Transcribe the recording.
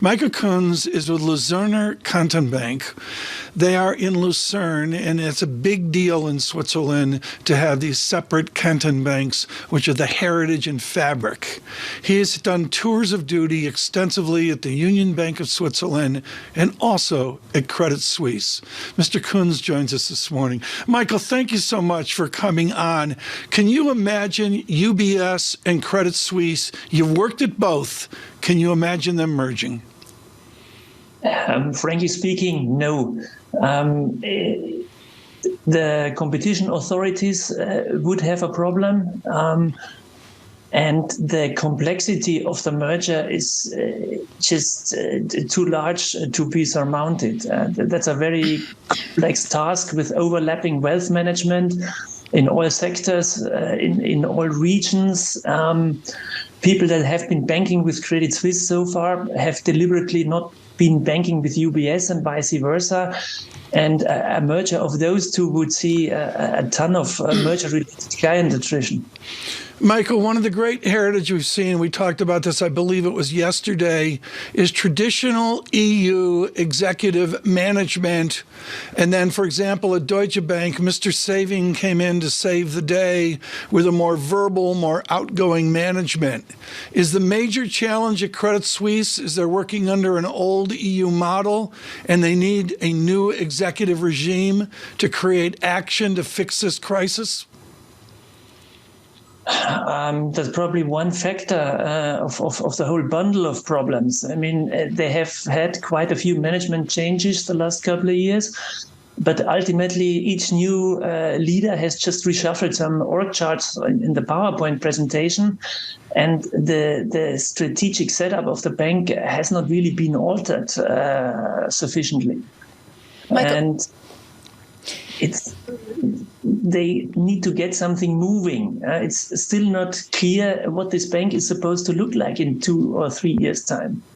Michael Kunz is with Luzerner Kantonbank. They are in Lucerne, and it's a big deal in Switzerland to have these separate canton banks, which are the heritage and fabric. He has done tours of duty extensively at the Union Bank of Switzerland and also at Credit Suisse. Mr. Kunz joins us this morning. Michael, thank you so much for coming on. Can you imagine UBS and Credit Suisse? You've worked at both. Can you imagine them merging? Frankly speaking, no. The competition authorities would have a problem, and the complexity of the merger is just too large to be surmounted. That's a very complex task with overlapping wealth management in all sectors, in all regions. People that have been banking with Credit Suisse so far have deliberately not been banking with UBS and vice versa. And a merger of those two would see a ton of merger-related client attrition. Michael, one of the great heritage we've seen, we talked about this, I believe it was yesterday, is traditional EU executive management. And then, for example, at Deutsche Bank, Mr. Saving came in to save the day with a more verbal, more outgoing management. Is the major challenge at Credit Suisse is they're working under an old EU model and they need a new executive regime to create action to fix this crisis? That's probably one factor of the whole bundle of problems. I mean, they have had quite a few management changes the last couple of years, but ultimately each new leader has just reshuffled some org charts in the PowerPoint presentation, and the strategic setup of the bank has not really been altered sufficiently. Michael. And they need to get something moving. It's still not clear what this bank is supposed to look like in 2 or 3 years' time.